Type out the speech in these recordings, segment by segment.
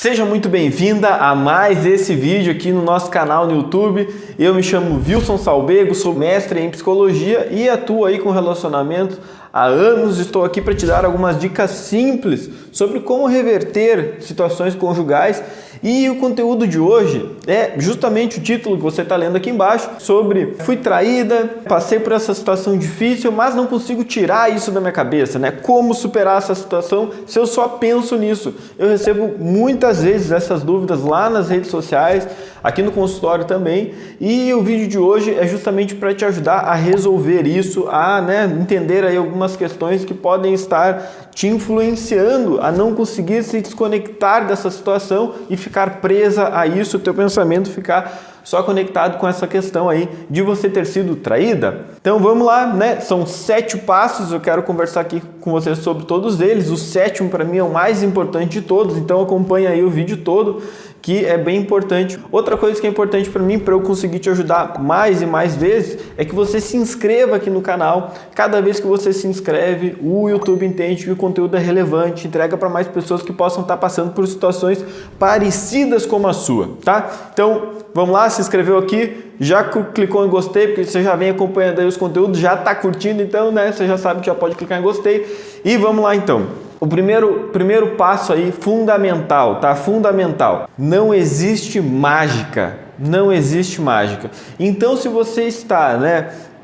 Seja muito bem-vinda a mais esse vídeo aqui no nosso canal no YouTube. Eu me chamo Wilson Salbego, sou mestre em psicologia e atuo aí com relacionamento há anos. Estou aqui para te dar algumas dicas simples sobre como reverter situações conjugais. E o conteúdo de hoje é justamente o título que você está lendo aqui embaixo, sobre fui traída, passei por essa situação difícil, mas não consigo tirar isso da minha cabeça, né? Como superar essa situação se eu só penso nisso? Eu recebo muitas vezes essas dúvidas lá nas redes sociais, aqui no consultório também, e o vídeo de hoje é justamente para te ajudar a resolver isso, a entender aí algumas questões que podem estar te influenciando a não conseguir se desconectar dessa situação e ficar presa a isso, o teu pensamento ficar só conectado com essa questão aí de você ter sido traída. Então vamos lá, né? São 7 passos, eu quero conversar aqui com você sobre todos eles. O 7º para mim é o mais importante de todos, então acompanha aí o vídeo todo, que é bem importante. Outra coisa que é importante para mim, para eu conseguir te ajudar mais e mais vezes, é que você se inscreva aqui no canal. Cada vez que você se inscreve, o YouTube entende que o conteúdo é relevante, entrega para mais pessoas que possam estar passando por situações parecidas como a sua, tá? Então, vamos lá, se inscreveu aqui, já clicou em gostei, porque você já vem acompanhando aí os conteúdos, já está curtindo, então, né, você já sabe que já pode clicar em gostei. E vamos lá então. O primeiro passo aí, fundamental, tá? Fundamental. Não existe mágica. Não existe mágica. Então, se você está,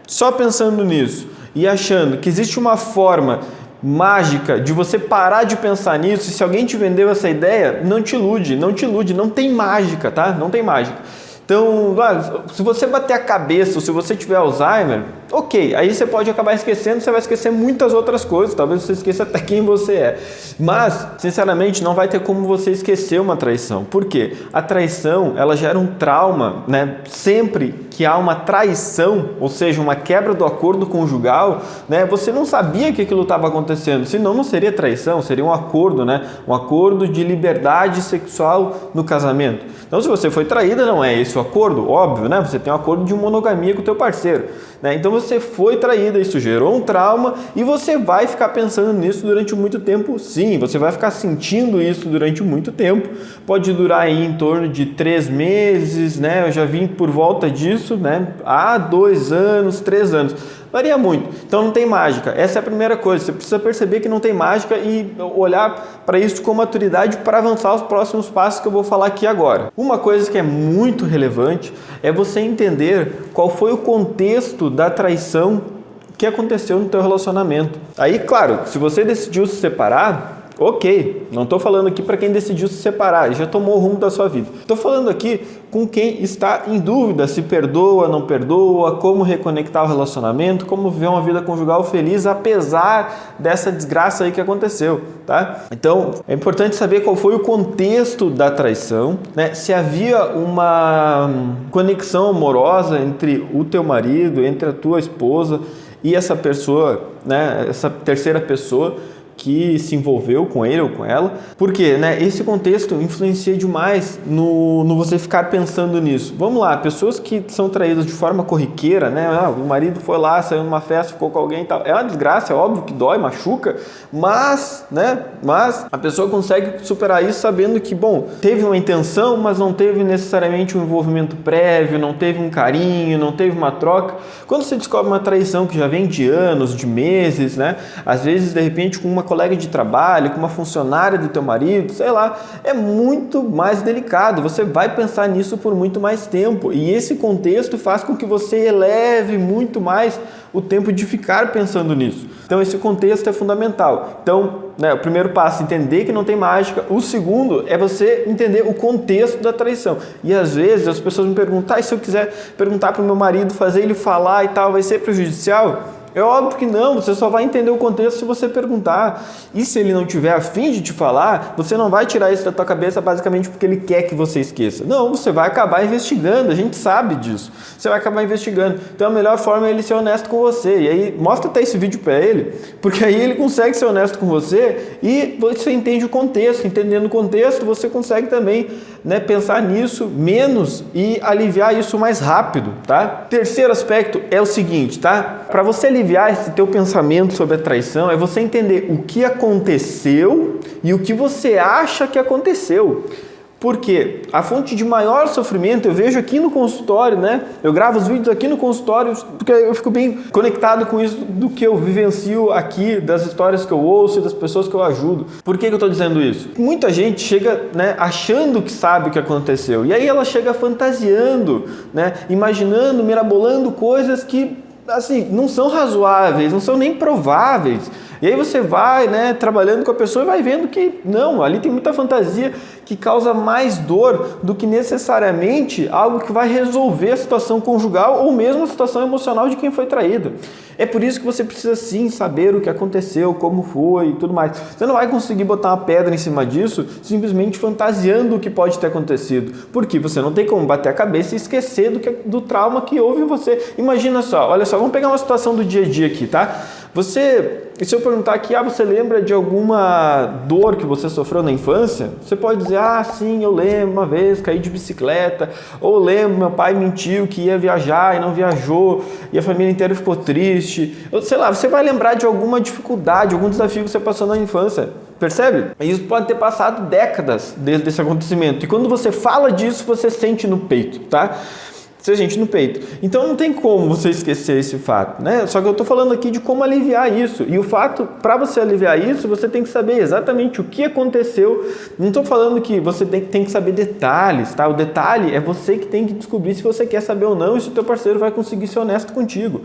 só pensando nisso e achando que existe uma forma mágica de você parar de pensar nisso, e se alguém te vendeu essa ideia, não te ilude, não tem mágica, tá? Não tem mágica. Então, se você bater a cabeça ou se você tiver Alzheimer, ok, aí você pode acabar esquecendo, você vai esquecer muitas outras coisas, talvez você esqueça até quem você é. Mas, sinceramente, não vai ter como você esquecer uma traição. Por quê? A traição, ela gera um trauma, né? Sempre que há uma traição, ou seja, uma quebra do acordo conjugal, né? Você não sabia que aquilo estava acontecendo, senão não seria traição, seria um acordo, né? Um acordo de liberdade sexual no casamento. Então, se você foi traída, não é esse o acordo? Óbvio, né? Você tem um acordo de monogamia com o teu parceiro, né? Então, você foi traída, isso gerou um trauma e você vai ficar pensando nisso durante muito tempo, sim. Você vai ficar sentindo isso durante muito tempo. Pode durar aí em torno de 3 meses, né? Eu já vim por volta disso, né? Há 2 anos, 3 anos. Varia muito. Então não tem mágica. Essa é a primeira coisa. Você precisa perceber que não tem mágica e olhar para isso com maturidade para avançar os próximos passos que eu vou falar aqui agora. Uma coisa que é muito relevante é você entender qual foi o contexto da traição que aconteceu no teu relacionamento. Aí, claro, se você decidiu se separar, ok, não estou falando aqui para quem decidiu se separar, já tomou o rumo da sua vida. Estou falando aqui com quem está em dúvida se perdoa, não perdoa, como reconectar o relacionamento, como viver uma vida conjugal feliz apesar dessa desgraça aí que aconteceu, tá? Então, é importante saber qual foi o contexto da traição, né? Se havia uma conexão amorosa entre o teu marido, entre a tua esposa e essa pessoa, né? Essa terceira pessoa que se envolveu com ele ou com ela, porque esse contexto influencia demais no você ficar pensando nisso. Vamos lá, pessoas que são traídas de forma corriqueira, o marido foi lá, saiu numa festa, ficou com alguém e tal, é uma desgraça, é óbvio que dói, machuca, mas a pessoa consegue superar isso sabendo que, bom, teve uma intenção, mas não teve necessariamente um envolvimento prévio, não teve um carinho, não teve uma troca. Quando você descobre uma traição que já vem de anos, de meses, às vezes, de repente, com uma colega de trabalho, com uma funcionária do teu marido, sei lá, é muito mais delicado. Você vai pensar nisso por muito mais tempo e esse contexto faz com que você eleve muito mais o tempo de ficar pensando nisso. Então esse contexto é fundamental. Então, o primeiro passo é entender que não tem mágica. O segundo é você entender o contexto da traição. E às vezes as pessoas me perguntam, e se eu quiser perguntar para o meu marido, fazer ele falar e tal, vai ser prejudicial? É óbvio que não, você só vai entender o contexto se você perguntar. E se ele não tiver a fim de te falar, você não vai tirar isso da tua cabeça basicamente porque ele quer que você esqueça. Não, você vai acabar investigando, a gente sabe disso. Você vai acabar investigando. Então a melhor forma é ele ser honesto com você. E aí, mostra até esse vídeo para ele, porque aí ele consegue ser honesto com você e você entende o contexto. Entendendo o contexto, você consegue também pensar nisso menos e aliviar isso mais rápido, tá? Terceiro aspecto é o seguinte, tá? Para você aliviar aliviar esse teu pensamento sobre a traição é você entender o que aconteceu e o que você acha que aconteceu. Porque a fonte de maior sofrimento eu vejo aqui no consultório, né? Eu gravo os vídeos aqui no consultório porque eu fico bem conectado com isso do que eu vivencio aqui, das histórias que eu ouço e das pessoas que eu ajudo. Por que eu estou dizendo isso? Muita gente chega, né, achando que sabe o que aconteceu. E aí ela chega fantasiando, né, imaginando, mirabolando coisas que, assim, não são razoáveis, não são nem prováveis. E aí você vai, né, trabalhando com a pessoa e vai vendo que não, ali tem muita fantasia que causa mais dor do que necessariamente algo que vai resolver a situação conjugal ou mesmo a situação emocional de quem foi traído. É por isso que você precisa sim saber o que aconteceu, como foi e tudo mais. Você não vai conseguir botar uma pedra em cima disso simplesmente fantasiando o que pode ter acontecido. Porque você não tem como bater a cabeça e esquecer do trauma que houve em você. Imagina só, olha só, vamos pegar uma situação do dia a dia aqui, tá? Se eu perguntar aqui, você lembra de alguma dor que você sofreu na infância? Você pode dizer, sim, eu lembro uma vez, caí de bicicleta, ou lembro, meu pai mentiu que ia viajar e não viajou, e a família inteira ficou triste. Sei lá, você vai lembrar de alguma dificuldade, algum desafio que você passou na infância. Percebe? Isso pode ter passado décadas desde esse acontecimento. E quando você fala disso, você sente no peito, tá? Você sente no peito. Então não tem como você esquecer esse fato, né? Só que eu estou falando aqui de como aliviar isso. E o fato, para você aliviar isso, você tem que saber exatamente o que aconteceu. Não estou falando que você tem que saber detalhes, tá? O detalhe é você que tem que descobrir se você quer saber ou não e se o teu parceiro vai conseguir ser honesto contigo.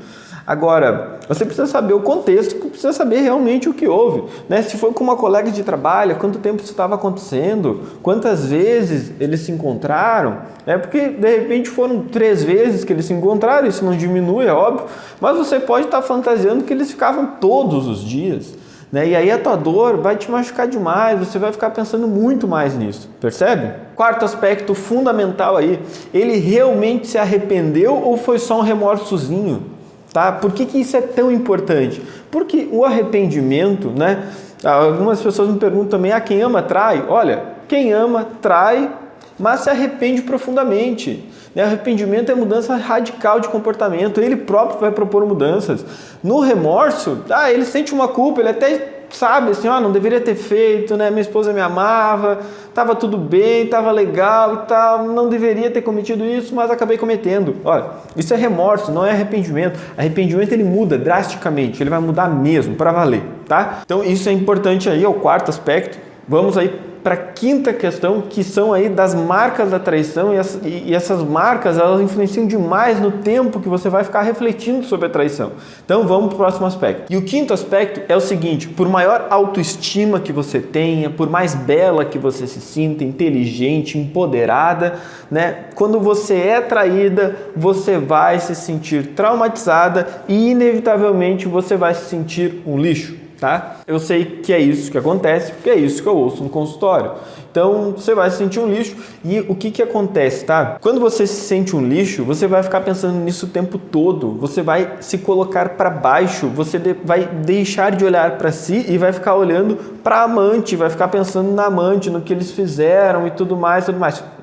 Agora, você precisa saber o contexto, precisa saber realmente o que houve, né? Se foi com uma colega de trabalho, quanto tempo isso estava acontecendo, quantas vezes eles se encontraram, né? Porque de repente foram 3 vezes que eles se encontraram, isso não diminui, é óbvio, mas você pode estar fantasiando que eles ficavam todos os dias, né? E aí a tua dor vai te machucar demais, você vai ficar pensando muito mais nisso, percebe? Quarto aspecto fundamental aí, ele realmente se arrependeu ou foi só um remorsozinho? Tá? Por que isso é tão importante? Porque o arrependimento, né? Algumas pessoas me perguntam também, quem ama trai? Olha, quem ama trai, mas se arrepende profundamente. Arrependimento é mudança radical de comportamento, ele próprio vai propor mudanças. No remorso, ele sente uma culpa, ele até sabe assim, não deveria ter feito, né? Minha esposa me amava, estava tudo bem, estava legal e tal, não deveria ter cometido isso, mas acabei cometendo. Olha, isso é remorso, não é arrependimento. Arrependimento ele muda drasticamente, ele vai mudar mesmo, para valer, tá? Então isso é importante aí, é o quarto aspecto. Vamos aí para a quinta questão, que são aí das marcas da traição, e essas marcas elas influenciam demais no tempo que você vai ficar refletindo sobre a traição. Então vamos para o próximo aspecto. E o quinto aspecto é o seguinte: por maior autoestima que você tenha, por mais bela que você se sinta, inteligente, empoderada, né? Quando você é traída, você vai se sentir traumatizada e inevitavelmente você vai se sentir um lixo. Tá? Eu sei que é isso que acontece, porque é isso que eu ouço no consultório. Então você vai se sentir um lixo. E o que acontece, tá? Quando você se sente um lixo, você vai ficar pensando nisso o tempo todo. Você vai se colocar para baixo, você vai deixar de olhar para si e vai ficar olhando para a amante, vai ficar pensando na amante, no que eles fizeram e tudo mais,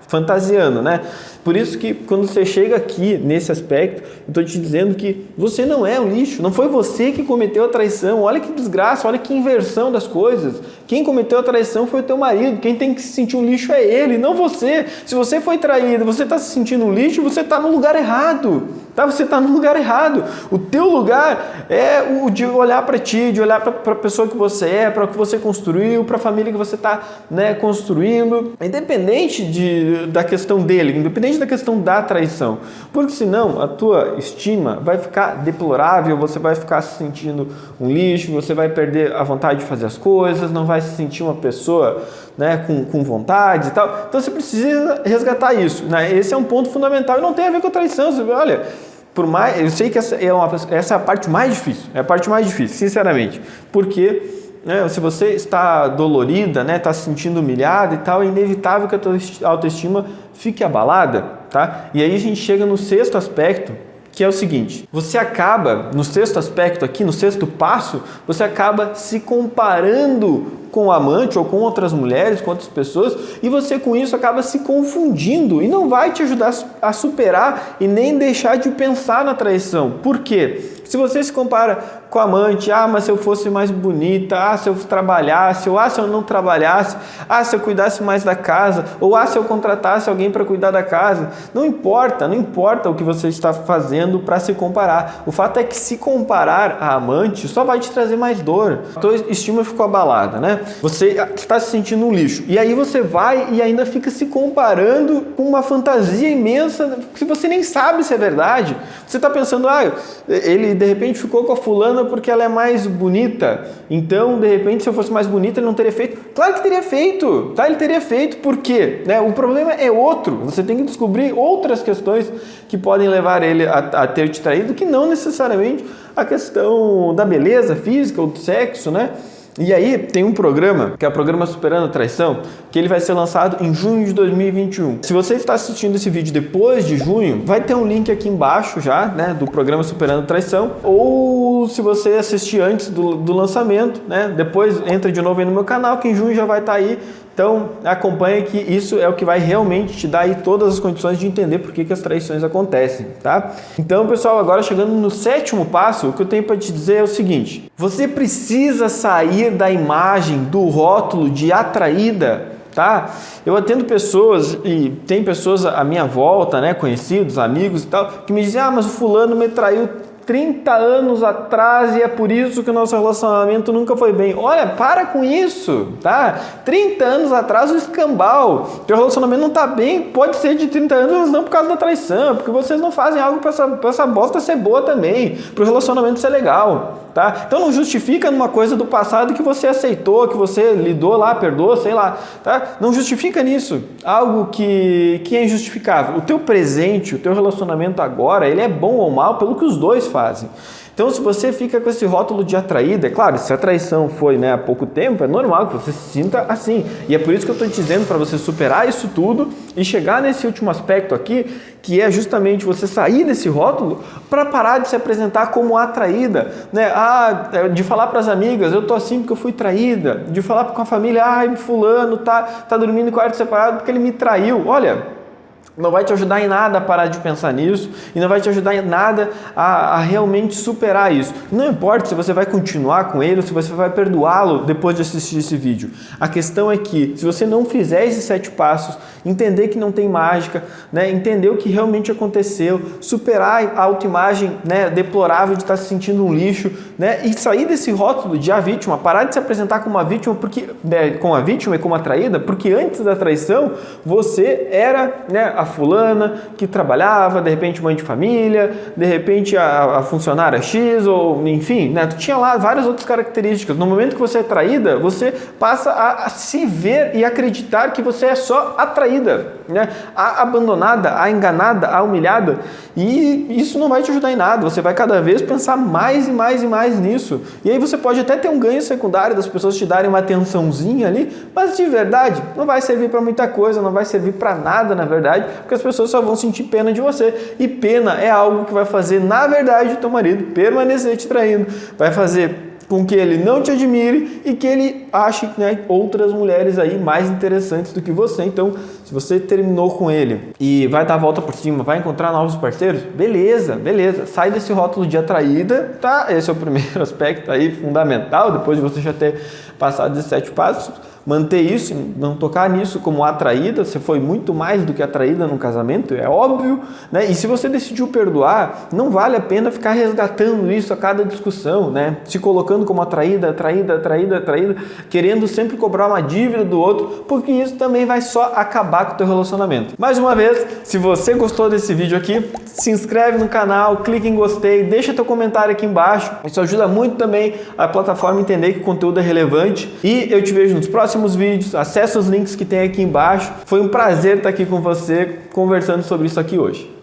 fantasiando, né? Por isso que quando você chega aqui nesse aspecto, eu estou te dizendo que você não é um lixo, não foi você que cometeu a traição. Olha que desgraça, olha que inversão das coisas. Quem cometeu a traição foi o teu marido, quem tem que se sentir um lixo é ele, não você. Se você foi traído, você está se sentindo um lixo, você está no lugar errado. Tá? Você está no lugar errado. O teu lugar é o de olhar para ti, de olhar para a pessoa que você é, para o que você construiu, para a família que você está, né, construindo, independente da questão dele, independente da questão da traição. Porque senão a tua estima vai ficar deplorável, você vai ficar se sentindo um lixo, você vai perder a vontade de fazer as coisas, não vai se sentir uma pessoa, né, com vontade e tal. Então você precisa resgatar isso, né? Esse é um ponto fundamental e não tem a ver com a traição. Você vê, olha, eu sei que essa é a parte mais difícil, sinceramente, porque, né, se você está dolorida, né, está se sentindo humilhada e tal, é inevitável que a tua autoestima fique abalada, tá? E aí a gente chega no sexto aspecto, que é o seguinte: você acaba, no sexto aspecto aqui, no sexto passo, você acaba se comparando com o amante ou com outras mulheres, com outras pessoas, e você com isso acaba se confundindo e não vai te ajudar a superar e nem deixar de pensar na traição. Por quê? Se você se compara com a amante, mas se eu fosse mais bonita, se eu trabalhasse, ou se eu não trabalhasse, se eu cuidasse mais da casa, ou se eu contratasse alguém para cuidar da casa, não importa o que você está fazendo para se comparar. O fato é que se comparar a amante só vai te trazer mais dor. A tua estima ficou abalada, né? Você está se sentindo um lixo. E aí você vai e ainda fica se comparando com uma fantasia imensa que você nem sabe se é verdade. Você está pensando, ele de repente ficou com a fulana porque ela é mais bonita. Então, de repente, se eu fosse mais bonita, ele não teria feito. Claro que teria feito, tá? Ele teria feito, por quê? Né? O problema é outro. Você tem que descobrir outras questões que podem levar ele a ter te traído, que não necessariamente a questão da beleza física ou do sexo, né? E aí tem um programa, que é o programa Superando a Traição, que ele vai ser lançado em junho de 2021. Se você está assistindo esse vídeo depois de junho, vai ter um link aqui embaixo já, né, do programa Superando a Traição, ou se você assistir antes do lançamento, né, depois entra de novo aí no meu canal, que em junho já vai estar aí. Então, acompanhe que isso é o que vai realmente te dar aí todas as condições de entender por que as traições acontecem, tá? Então, pessoal, agora chegando no 7º passo, o que eu tenho para te dizer é o seguinte: você precisa sair da imagem do rótulo de atraída, tá? Eu atendo pessoas e tem pessoas à minha volta, né, conhecidos, amigos e tal, que me dizem, mas o fulano me traiu 30 anos atrás e é por isso que o nosso relacionamento nunca foi bem. Olha, para com isso, tá? 30 anos atrás o escambau, teu relacionamento não tá bem, pode ser de 30 anos, mas não por causa da traição, porque vocês não fazem algo para essa bosta ser boa também, para o relacionamento ser legal, tá? Então não justifica numa coisa do passado que você aceitou, que você lidou lá, perdoou, sei lá, tá? Não justifica nisso algo que é injustificável. O teu presente, o teu relacionamento agora, ele é bom ou mal pelo que os dois fazem. Então, se você fica com esse rótulo de atraída, é claro, se a traição foi, né, há pouco tempo, é normal que você se sinta assim. E é por isso que eu estou te dizendo para você superar isso tudo e chegar nesse último aspecto aqui, que é justamente você sair desse rótulo para parar de se apresentar como atraída, né? De falar para as amigas, eu tô assim porque eu fui traída. De falar com a família, fulano tá dormindo em quarto separado porque ele me traiu. Olha, não vai te ajudar em nada a parar de pensar nisso e não vai te ajudar em nada a realmente superar isso. Não importa se você vai continuar com ele ou se você vai perdoá-lo depois de assistir esse vídeo. A questão é que se você não fizer esses 7 passos, entender que não tem mágica, né, entender o que realmente aconteceu, superar a autoimagem, né, deplorável de estar se sentindo um lixo, né, e sair desse rótulo de a vítima, parar de se apresentar como uma vítima, com a vítima e como a traída, porque antes da traição você era, né, a fulana que trabalhava, de repente mãe de família, de repente a funcionária X, ou enfim, né? Tu tinha lá várias outras características. No momento que você é traída, você passa a se ver e acreditar que você é só a traída, né? A abandonada, a enganada, a humilhada, e isso não vai te ajudar em nada. Você vai cada vez pensar mais e mais e mais nisso. E aí você pode até ter um ganho secundário das pessoas te darem uma atençãozinha ali, mas de verdade não vai servir para muita coisa, não vai servir para nada, na verdade, porque as pessoas só vão sentir pena de você. E pena é algo que vai fazer, na verdade, o teu marido permanecer te traindo. Vai fazer com que ele não te admire e que ele ache, né, outras mulheres aí mais interessantes do que você. Então, se você terminou com ele e vai dar a volta por cima, vai encontrar novos parceiros, beleza, sai desse rótulo de atraída, tá? Esse é o primeiro aspecto aí fundamental, depois de você já ter passado esses 7 passos. Manter isso, não tocar nisso como atraída, você foi muito mais do que atraída no casamento, é óbvio, né? E se você decidiu perdoar, não vale a pena ficar resgatando isso a cada discussão, né? Se colocando como atraída, querendo sempre cobrar uma dívida do outro, porque isso também vai só acabar com o teu relacionamento. Mais uma vez, se você gostou desse vídeo aqui, se inscreve no canal, clica em gostei, deixa teu comentário aqui embaixo, isso ajuda muito também a plataforma a entender que o conteúdo é relevante, e eu te vejo nos próximos vídeos, acesse os links que tem aqui embaixo. Foi um prazer estar aqui com você conversando sobre isso aqui hoje.